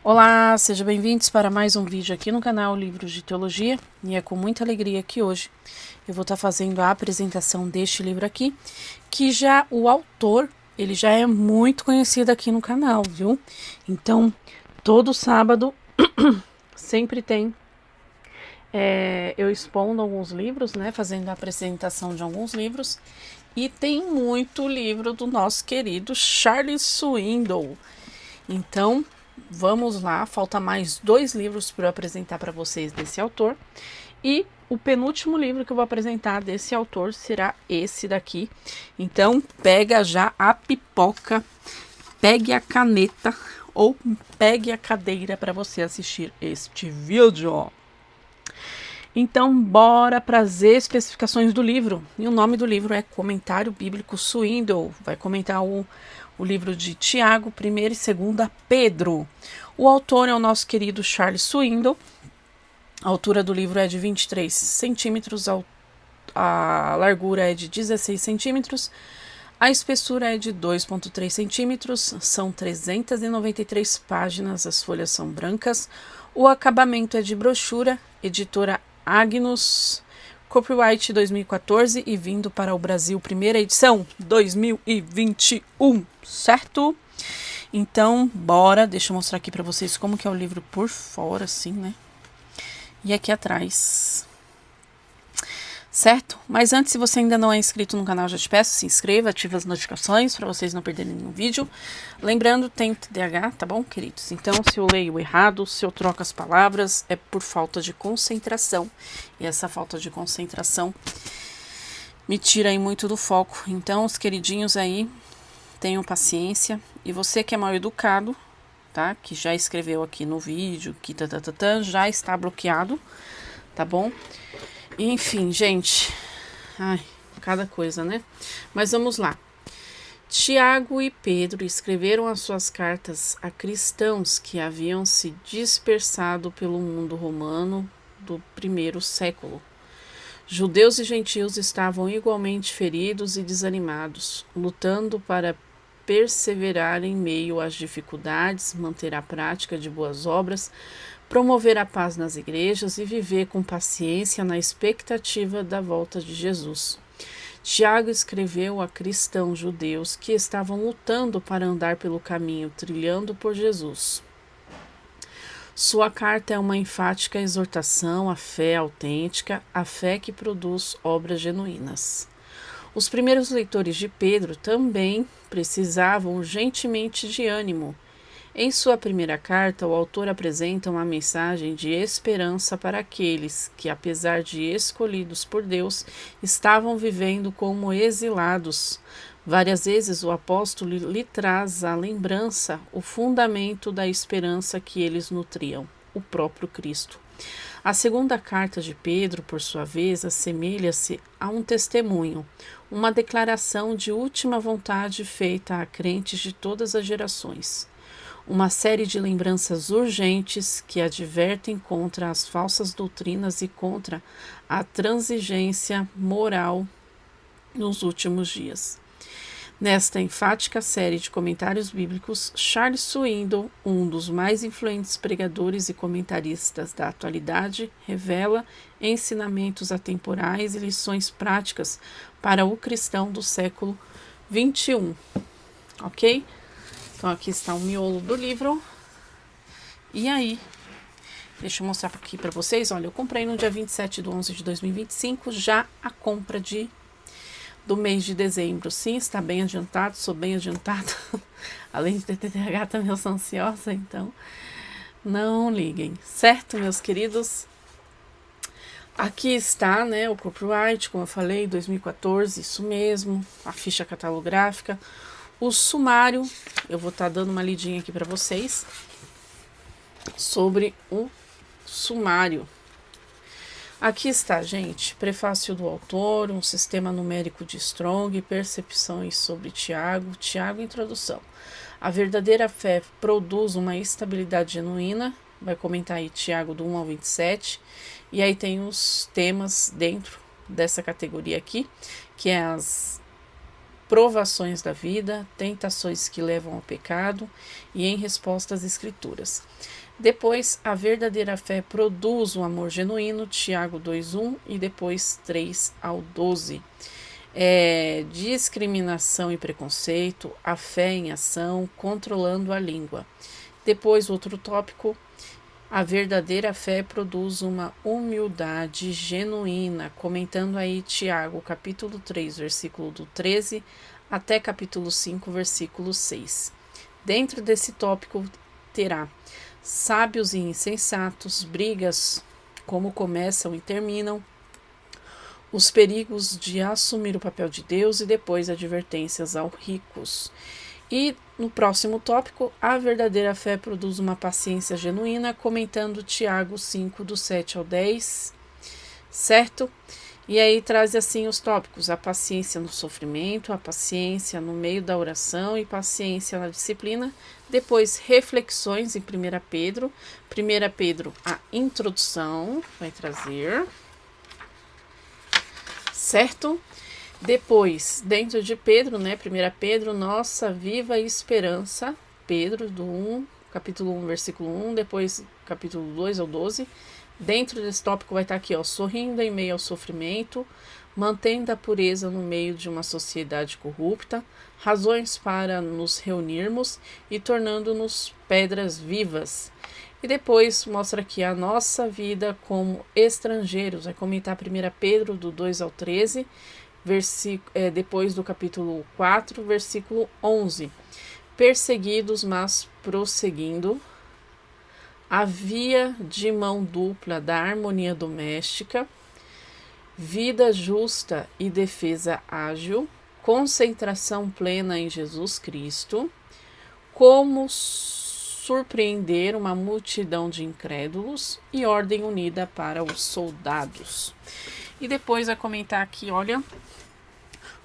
Olá, sejam bem-vindos para mais um vídeo aqui no canal Livros de Teologia, e é com muita alegria que hoje eu vou estar fazendo a apresentação deste livro aqui, que já o autor, ele já é muito conhecido aqui no canal, viu? Então, todo sábado sempre tem eu expondo alguns livros, né, fazendo a apresentação de alguns livros, e tem muito livro do nosso querido Charles Swindoll. Então, vamos lá, falta mais 2 livros para eu apresentar para vocês desse autor. E o penúltimo livro que eu vou apresentar desse autor será esse daqui. Então, pega já a pipoca, pegue a caneta ou pegue a cadeira para você assistir este vídeo. Então, bora para as especificações do livro. E o nome do livro é Comentário Bíblico Swindoll. Vai comentar o livro de Tiago, 1ª e 2ª Pedro. O autor é o nosso querido Charles Swindoll. A altura do livro é de 23 centímetros, a largura é de 16 centímetros, a espessura é de 2,3 centímetros, são 393 páginas, as folhas são brancas, o acabamento é de brochura, editora Agnus, copyright 2014 e vindo para o Brasil, primeira edição 2021, certo? Então, bora, deixa eu mostrar aqui para vocês como que é o livro por fora, assim, né? E aqui atrás, certo? Mas antes, se você ainda não é inscrito no canal, já te peço, se inscreva, ative as notificações para vocês não perderem nenhum vídeo. Lembrando, tem TDAH, tá bom, queridos? Então, se eu leio errado, se eu troco as palavras, é por falta de concentração. E essa falta de concentração me tira aí muito do foco. Então, os queridinhos aí, tenham paciência. E você que é mal educado, tá? Que já escreveu aqui no vídeo, que já está bloqueado, tá bom? Enfim, gente, ai, cada coisa, né? Mas vamos lá. Tiago e Pedro escreveram as suas cartas a cristãos que haviam se dispersado pelo mundo romano do primeiro século. Judeus e gentios estavam igualmente feridos e desanimados, lutando para perseverar em meio às dificuldades, manter a prática de boas obras, promover a paz nas igrejas e viver com paciência na expectativa da volta de Jesus. Tiago escreveu a cristãos judeus que estavam lutando para andar pelo caminho trilhando por Jesus. Sua carta é uma enfática exortação à fé autêntica, à fé que produz obras genuínas. Os primeiros leitores de Pedro também precisavam urgentemente de ânimo. Em sua primeira carta, o autor apresenta uma mensagem de esperança para aqueles que, apesar de escolhidos por Deus, estavam vivendo como exilados. Várias vezes o apóstolo lhe traz à lembrança o fundamento da esperança que eles nutriam, o próprio Cristo. A segunda carta de Pedro, por sua vez, assemelha-se a um testemunho, uma declaração de última vontade feita a crentes de todas as gerações. Uma série de lembranças urgentes que advertem contra as falsas doutrinas e contra a transigência moral nos últimos dias. Nesta enfática série de comentários bíblicos, Charles Swindoll, um dos mais influentes pregadores e comentaristas da atualidade, revela ensinamentos atemporais e lições práticas para o cristão do século XXI. Ok? Então, aqui está o miolo do livro. E aí, deixa eu mostrar aqui para vocês. Olha, eu comprei no dia 27/11/2025 já a compra do mês de dezembro. Sim, está bem adiantado, sou bem adiantada. Além de ter TDAH, também eu sou ansiosa, então não liguem. Certo, meus queridos? Aqui está, né, o copyright, como eu falei, 2014, isso mesmo. A ficha catalográfica. O sumário, eu vou estar dando uma lidinha aqui para vocês sobre o sumário. Aqui está, gente, prefácio do autor, um sistema numérico de Strong, percepções sobre Tiago, introdução. A verdadeira fé produz uma estabilidade genuína, vai comentar aí Tiago do 1 ao 27, e aí tem os temas dentro dessa categoria aqui, que é as provações da vida, tentações que levam ao pecado e em resposta às Escrituras. Depois, a verdadeira fé produz um amor genuíno, Tiago 2:1 e depois 3-12. Discriminação e preconceito, a fé em ação, controlando a língua. Depois, outro tópico, a verdadeira fé produz uma humildade genuína, comentando aí Tiago, capítulo 3, versículo do 13, até capítulo 5, versículo 6. Dentro desse tópico terá sábios e insensatos, brigas, como começam e terminam, os perigos de assumir o papel de Deus e depois advertências aos ricos. E no próximo tópico, a verdadeira fé produz uma paciência genuína, comentando Tiago 5, do 7 ao 10, certo? E aí traz assim os tópicos: a paciência no sofrimento, a paciência no meio da oração e paciência na disciplina. Depois, reflexões em 1 Pedro. 1 Pedro, a introdução, vai trazer, certo? Depois, dentro de Pedro, 1 Pedro, nossa viva esperança, Pedro, capítulo 1, versículo 1, depois capítulo 2 ao 12. Dentro desse tópico vai estar aqui, sorrindo em meio ao sofrimento, mantendo a pureza no meio de uma sociedade corrupta, razões para nos reunirmos e tornando-nos pedras vivas. E depois mostra aqui a nossa vida como estrangeiros, vai comentar 1 Pedro, do 2 ao 13, depois do capítulo 4, versículo 11. Perseguidos, mas prosseguindo. A via de mão dupla da harmonia doméstica, vida justa e defesa ágil, concentração plena em Jesus Cristo, como surpreender uma multidão de incrédulos e ordem unida para os soldados. E depois vai comentar aqui, olha,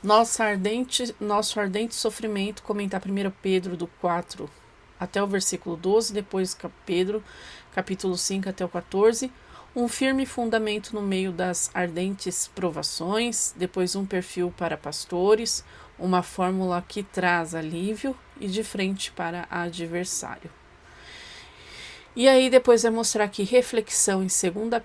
nosso ardente sofrimento, comentar 1 Pedro do 4 até o versículo 12, depois Pedro, capítulo 5 até o 14, um firme fundamento no meio das ardentes provações, depois um perfil para pastores, uma fórmula que traz alívio e de frente para adversário. E aí depois vai mostrar aqui reflexão em 2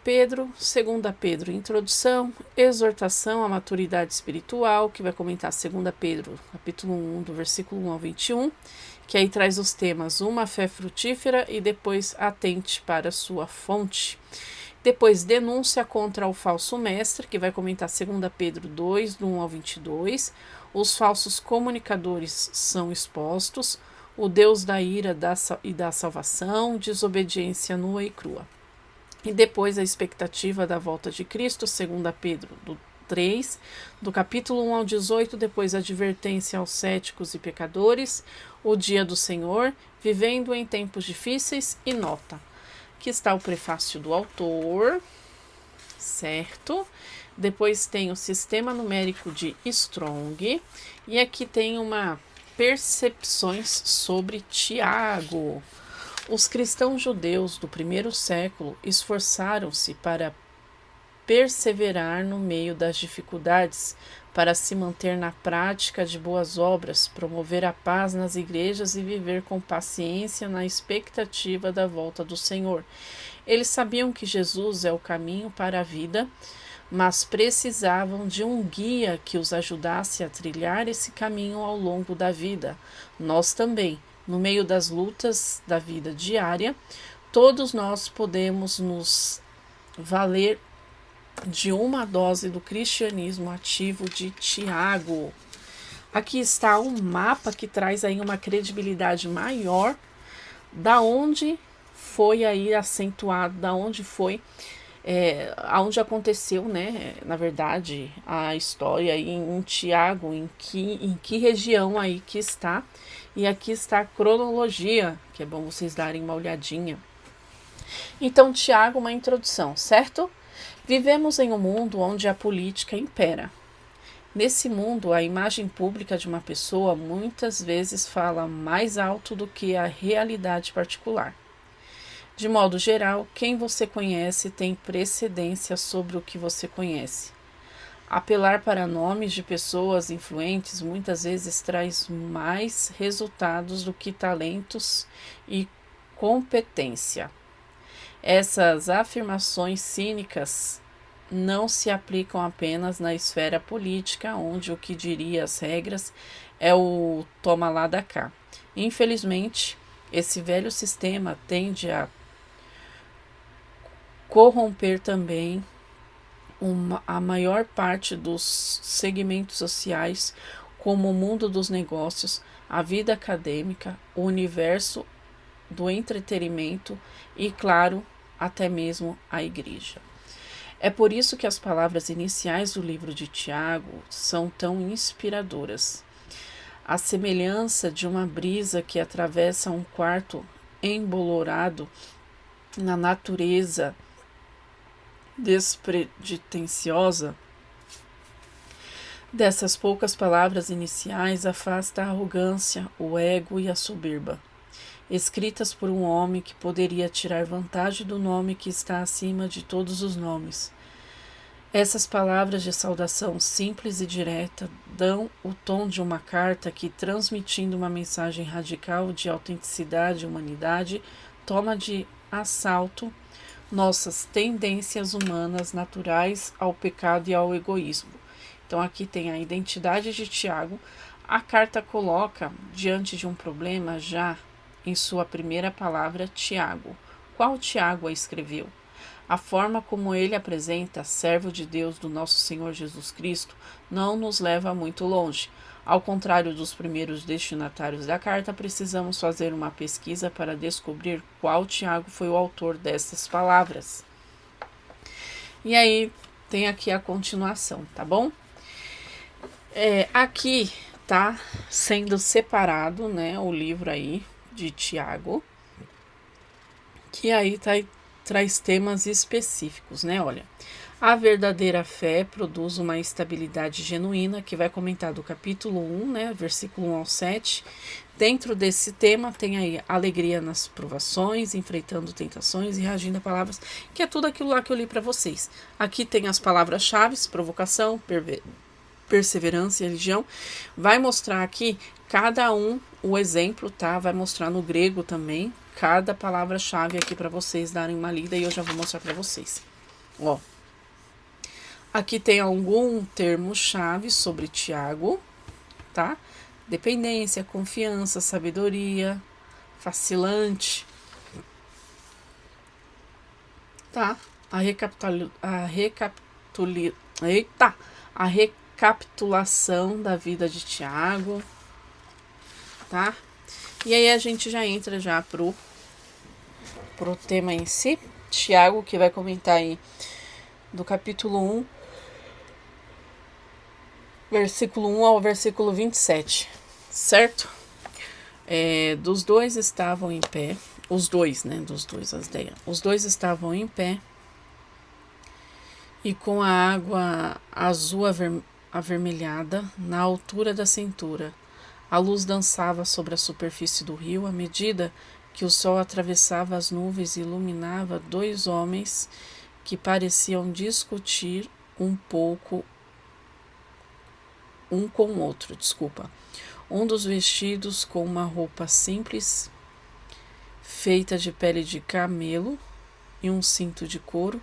Pedro, introdução, exortação à maturidade espiritual, que vai comentar 2 Pedro, capítulo 1, do versículo 1 ao 21, que aí traz os temas uma fé frutífera e depois atente para sua fonte. Depois denúncia contra o falso mestre, que vai comentar 2 Pedro 2, do 1 ao 22, os falsos comunicadores são expostos, o Deus da ira e da salvação, desobediência nua e crua. E depois a expectativa da volta de Cristo, 2 Pedro do 3, do capítulo 1 ao 18, depois a advertência aos céticos e pecadores, o dia do Senhor, vivendo em tempos difíceis e nota. Aqui está o prefácio do autor, certo? Depois tem o sistema numérico de Strong, e aqui tem uma percepções sobre Tiago. Os cristãos judeus do primeiro século esforçaram-se para perseverar no meio das dificuldades, para se manter na prática de boas obras, promover a paz nas igrejas e viver com paciência na expectativa da volta do Senhor. Eles sabiam que Jesus é o caminho para a vida, mas precisavam de um guia que os ajudasse a trilhar esse caminho ao longo da vida. Nós também, no meio das lutas da vida diária, todos nós podemos nos valer de uma dose do cristianismo ativo de Tiago. Aqui está um mapa que traz aí uma credibilidade maior da onde foi aí acentuado, da onde foi aonde aconteceu, na verdade, a história em Tiago, em que região aí que está, e aqui está a cronologia, que é bom vocês darem uma olhadinha. Então, Tiago, uma introdução, certo? Vivemos em um mundo onde a política impera. Nesse mundo, a imagem pública de uma pessoa muitas vezes fala mais alto do que a realidade particular. De modo geral, quem você conhece tem precedência sobre o que você conhece. Apelar para nomes de pessoas influentes muitas vezes traz mais resultados do que talentos e competência. Essas afirmações cínicas não se aplicam apenas na esfera política, onde o que diria as regras é o toma lá da cá. Infelizmente, esse velho sistema tende a corromper também a maior parte dos segmentos sociais, como o mundo dos negócios, a vida acadêmica, o universo do entretenimento e, claro, até mesmo a igreja. É por isso que as palavras iniciais do livro de Tiago são tão inspiradoras. A semelhança de uma brisa que atravessa um quarto embolorado na natureza despretensiosa dessas poucas palavras iniciais afasta a arrogância, o ego e a soberba, escritas por um homem que poderia tirar vantagem do nome que está acima de todos os nomes. Essas palavras de saudação simples e direta dão o tom de uma carta que, transmitindo uma mensagem radical de autenticidade e humanidade, toma de assalto nossas tendências humanas naturais ao pecado e ao egoísmo. Então aqui tem a identidade de Tiago. A carta coloca diante de um problema já em sua primeira palavra, Tiago. Qual Tiago a escreveu? A forma como ele apresenta, servo de Deus do nosso Senhor Jesus Cristo, não nos leva muito longe. Ao contrário dos primeiros destinatários da carta, precisamos fazer uma pesquisa para descobrir qual Tiago foi o autor dessas palavras. E aí tem aqui a continuação, tá bom? Aqui tá sendo separado, né, o livro aí de Tiago, que aí traz temas específicos, né? Olha, a verdadeira fé produz uma estabilidade genuína, que vai comentar do capítulo 1, né, versículo 1 ao 7. Dentro desse tema tem aí alegria nas provações, enfrentando tentações e reagindo a palavras, que é tudo aquilo lá que eu li para vocês. Aqui tem as palavras-chave: provocação, perseverança e religião. Vai mostrar aqui cada um o exemplo, tá? Vai mostrar no grego também cada palavra-chave aqui para vocês darem uma lida e eu já vou mostrar para vocês. Ó, aqui tem algum termo-chave sobre Tiago, tá? Dependência, confiança, sabedoria, facilante, tá? A recapitulação da vida de Tiago, tá? E aí a gente já entra já pro tema em si. Tiago, que vai comentar aí do capítulo 1, versículo 1 ao versículo 27, certo? Dos dois estavam em pé, os dois estavam em pé, e com a água azul avermelhada na altura da cintura. A luz dançava sobre a superfície do rio à medida que o sol atravessava as nuvens e iluminava dois homens que pareciam discutir um pouco um com o outro. Um dos vestidos com uma roupa simples, feita de pele de camelo e um cinto de couro,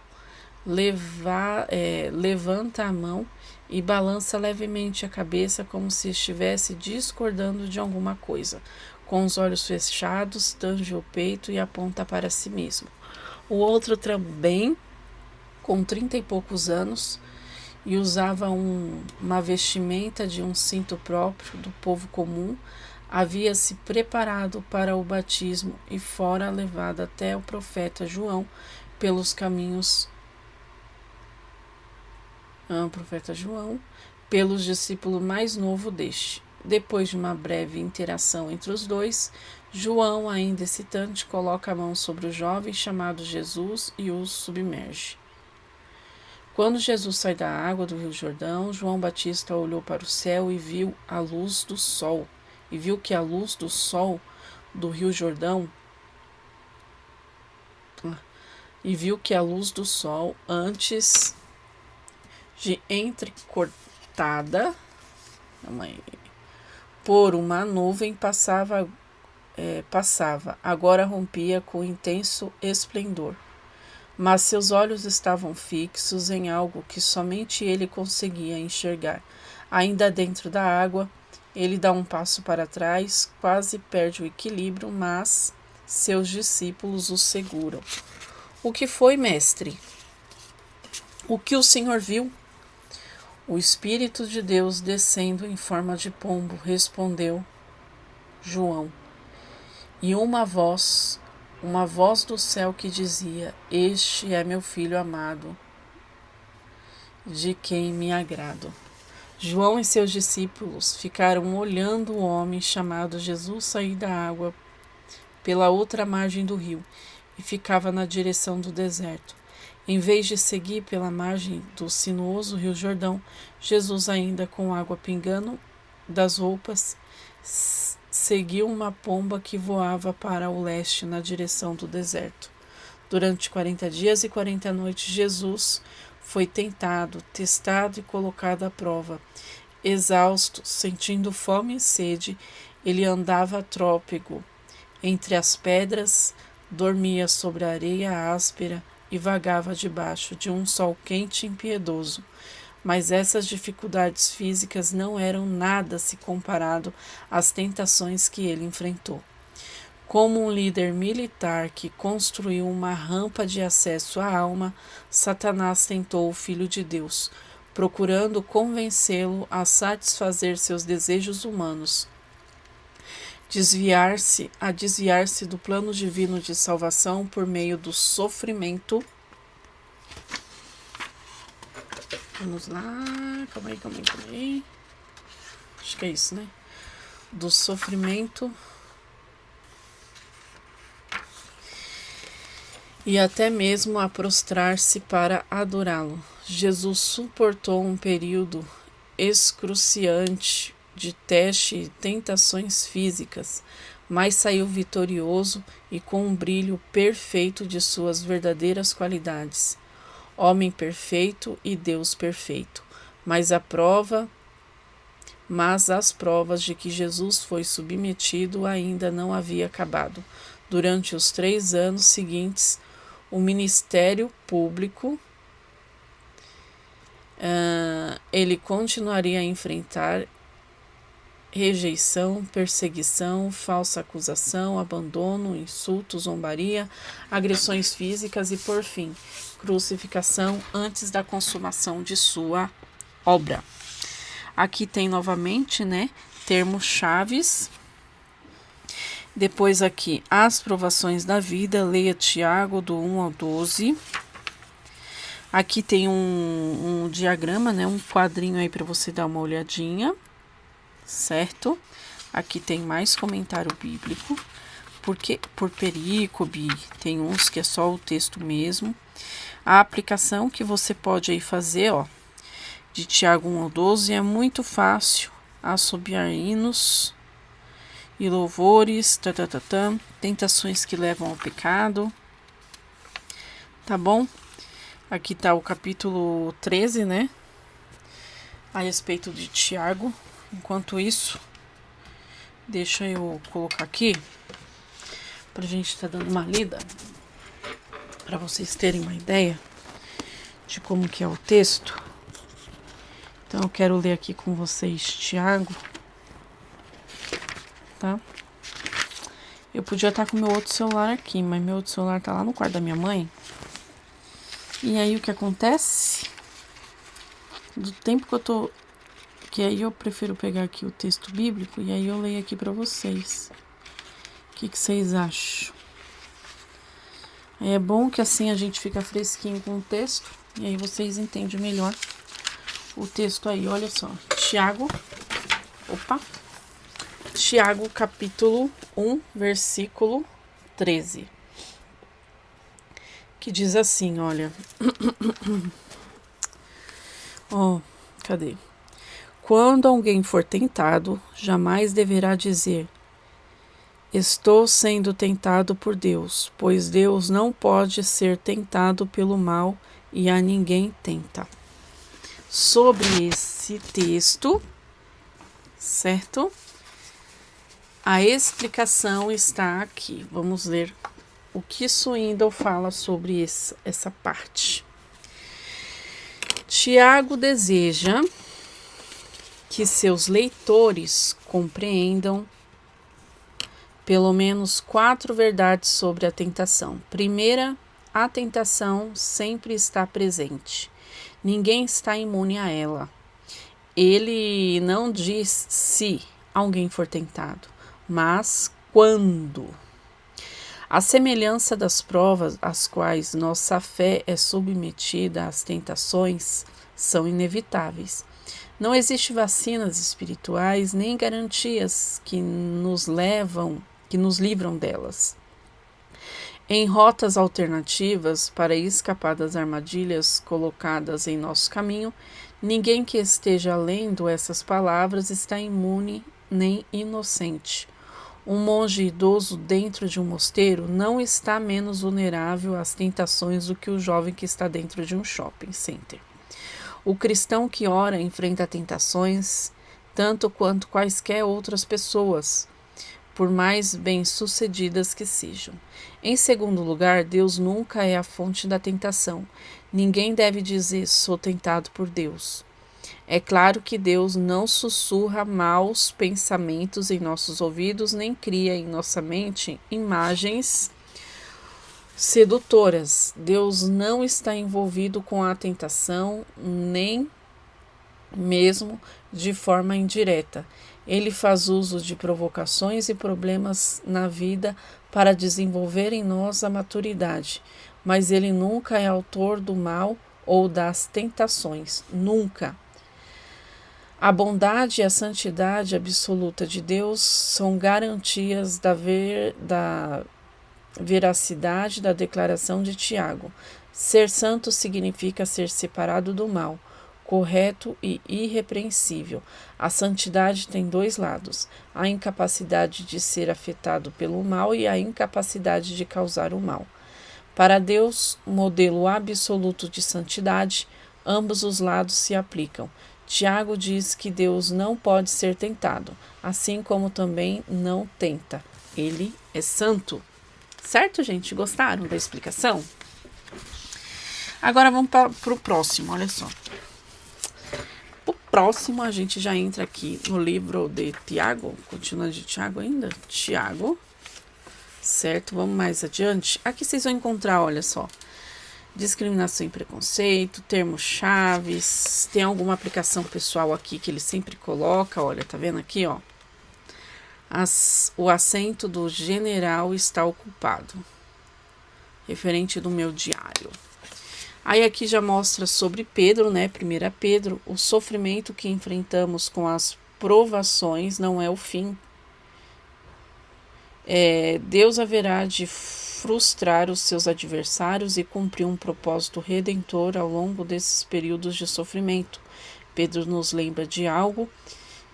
levanta a mão e balança levemente a cabeça como se estivesse discordando de alguma coisa. Com os olhos fechados, tange o peito e aponta para si mesmo. O outro também, com 30 e poucos anos, e usava uma vestimenta de um cinto próprio do povo comum, havia se preparado para o batismo e fora levado até o profeta João pelos caminhos pelos discípulos mais novo deste. Depois de uma breve interação entre os dois, João, ainda excitante, coloca a mão sobre o jovem chamado Jesus e o submerge. Quando Jesus sai da água do Rio Jordão, João Batista olhou para o céu e viu a luz do sol, e viu que a luz do sol do Rio Jordão antes de entrecortada por uma nuvem passava, agora rompia com intenso esplendor. Mas seus olhos estavam fixos em algo que somente ele conseguia enxergar. Ainda dentro da água, ele dá um passo para trás, quase perde o equilíbrio, mas seus discípulos o seguram. O que foi, mestre? O que o Senhor viu? O Espírito de Deus descendo em forma de pombo, respondeu João. E uma voz do céu que dizia: Este é meu filho amado, de quem me agrado. João e seus discípulos ficaram olhando o homem chamado Jesus sair da água pela outra margem do rio e ficava na direção do deserto. Em vez de seguir pela margem do sinuoso rio Jordão, Jesus, ainda com água pingando das roupas, seguiu uma pomba que voava para o leste na direção do deserto. Durante 40 dias e 40 noites, Jesus foi tentado, testado e colocado à prova. Exausto, sentindo fome e sede, ele andava trôpego entre as pedras, dormia sobre a areia áspera e vagava debaixo de um sol quente e impiedoso. Mas essas dificuldades físicas não eram nada se comparado às tentações que ele enfrentou. Como um líder militar que construiu uma rampa de acesso à alma, Satanás tentou o Filho de Deus, procurando convencê-lo a satisfazer seus desejos humanos, desviar-se do plano divino de salvação por meio do sofrimento. Vamos lá, calma aí. Acho que é isso, né? Do sofrimento e até mesmo a prostrar-se para adorá-lo. Jesus suportou um período excruciante de teste e tentações físicas, mas saiu vitorioso e com um brilho perfeito de suas verdadeiras qualidades. Homem perfeito e Deus perfeito. Mas as provas de que Jesus foi submetido ainda não havia acabado. Durante os 3 anos seguintes, o ministério público, ele continuaria a enfrentar rejeição, perseguição, falsa acusação, abandono, insultos, zombaria, agressões físicas e, por fim, crucificação antes da consumação de sua obra. Aqui tem novamente, termos chaves. Depois aqui, as provações da vida, leia Tiago do 1 ao 12. Aqui tem um diagrama, um quadrinho aí para você dar uma olhadinha, certo? Aqui tem mais comentário bíblico, porque por perícope, tem uns que é só o texto mesmo. A aplicação que você pode aí fazer, de Tiago 1 ao 12, é muito fácil. Assobiar hinos e louvores, tentações que levam ao pecado, tá bom? Aqui tá o capítulo 13, a respeito de Tiago. Enquanto isso, deixa eu colocar aqui, pra gente tá dando uma lida, para vocês terem uma ideia de como que é o texto. Então eu quero ler aqui com vocês Tiago, tá? Eu podia estar com meu outro celular aqui, mas meu outro celular tá lá no quarto da minha mãe. E aí o que acontece? Do tempo que eu tô... Que aí eu prefiro pegar aqui o texto bíblico e aí eu leio aqui pra vocês. O que vocês acham? É bom que assim a gente fica fresquinho com o texto e aí vocês entendem melhor o texto aí. Olha só, Tiago, capítulo 1, versículo 13, que diz assim, olha, cadê? Quando alguém for tentado, jamais deverá dizer: estou sendo tentado por Deus, pois Deus não pode ser tentado pelo mal e a ninguém tenta. sobre esse texto, certo? A explicação está aqui. Vamos ler o que Swindoll fala sobre essa parte. Tiago deseja que seus leitores compreendam pelo menos 4 verdades sobre a tentação. Primeira, a tentação sempre está presente. Ninguém está imune a ela. Ele não diz se alguém for tentado, mas quando. A semelhança das provas às quais nossa fé é submetida às tentações são inevitáveis. Não existe vacinas espirituais nem garantias que nos livram delas. Em rotas alternativas para escapar das armadilhas colocadas em nosso caminho, ninguém que esteja lendo essas palavras está imune nem inocente. Um monge idoso dentro de um mosteiro não está menos vulnerável às tentações do que o jovem que está dentro de um shopping center. O cristão que ora enfrenta tentações tanto quanto quaisquer outras pessoas, por mais bem-sucedidas que sejam. Em segundo lugar, Deus nunca é a fonte da tentação. Ninguém deve dizer, sou tentado por Deus. É claro que Deus não sussurra maus pensamentos em nossos ouvidos, nem cria em nossa mente imagens sedutoras. Deus não está envolvido com a tentação, nem mesmo de forma indireta. Ele faz uso de provocações e problemas na vida para desenvolver em nós a maturidade, mas ele nunca é autor do mal ou das tentações, nunca. A bondade e a santidade absoluta de Deus são garantias da veracidade da declaração de Tiago. Ser santo significa ser separado do mal, correto e irrepreensível. A santidade tem 2 lados: a incapacidade de ser afetado pelo mal e a incapacidade de causar o mal. Para Deus, modelo absoluto de santidade, ambos os lados se aplicam. Tiago diz que Deus não pode ser tentado, assim como também não tenta. Ele é santo. Certo, gente? Gostaram da explicação? Agora vamos para o próximo, olha só. O próximo a gente já entra aqui no livro de Tiago, continua de Tiago ainda? Tiago, certo? Vamos mais adiante. Aqui vocês vão encontrar, olha só, discriminação e preconceito, termos-chaves, tem alguma aplicação pessoal aqui que ele sempre coloca, olha, tá vendo aqui, ó? O assento do general está ocupado, referente do meu diário. Aí aqui já mostra sobre Pedro, né? 1 Pedro, o sofrimento que enfrentamos com as provações não é o fim. Deus haverá de frustrar os seus adversários e cumprir um propósito redentor ao longo desses períodos de sofrimento. Pedro nos lembra de algo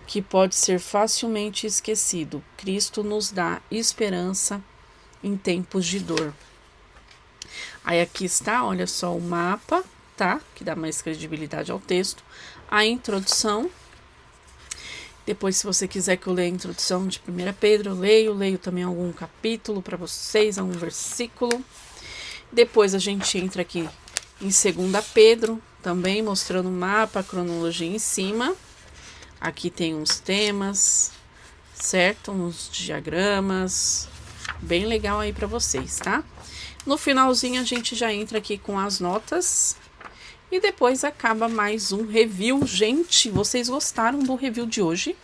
que pode ser facilmente esquecido. Cristo nos dá esperança em tempos de dor. Aí aqui está, olha só o mapa, tá? Que dá mais credibilidade ao texto. A introdução. Depois, se você quiser que eu leia a introdução de 1 Pedro, eu leio também algum capítulo para vocês, algum versículo. Depois a gente entra aqui em 2 Pedro, também mostrando o mapa, a cronologia em cima. Aqui tem uns temas, certo? Uns diagramas, bem legal aí para vocês, tá? No finalzinho a gente já entra aqui com as notas e depois acaba mais um review. Gente, vocês gostaram do review de hoje?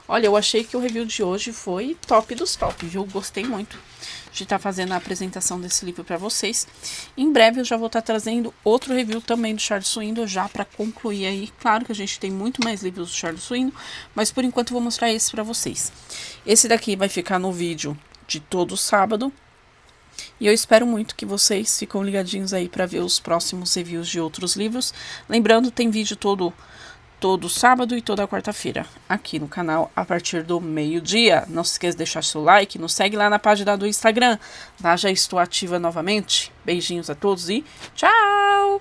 Olha, eu achei que o review de hoje foi top dos top, viu? Gostei muito de estar fazendo a apresentação desse livro para vocês. Em breve eu já vou estar trazendo outro review também do Charles Swindoll, já para concluir aí. Claro que a gente tem muito mais livros do Charles Swindoll, mas por enquanto eu vou mostrar esse para vocês. Esse daqui vai ficar no vídeo de todo sábado. E eu espero muito que vocês ficam ligadinhos aí para ver os próximos reviews de outros livros. Lembrando, tem vídeo todo sábado e toda quarta-feira aqui no canal a partir do meio-dia. Não se esqueça de deixar seu like, nos segue lá na página do Instagram. Lá já estou ativa novamente. Beijinhos a todos e tchau!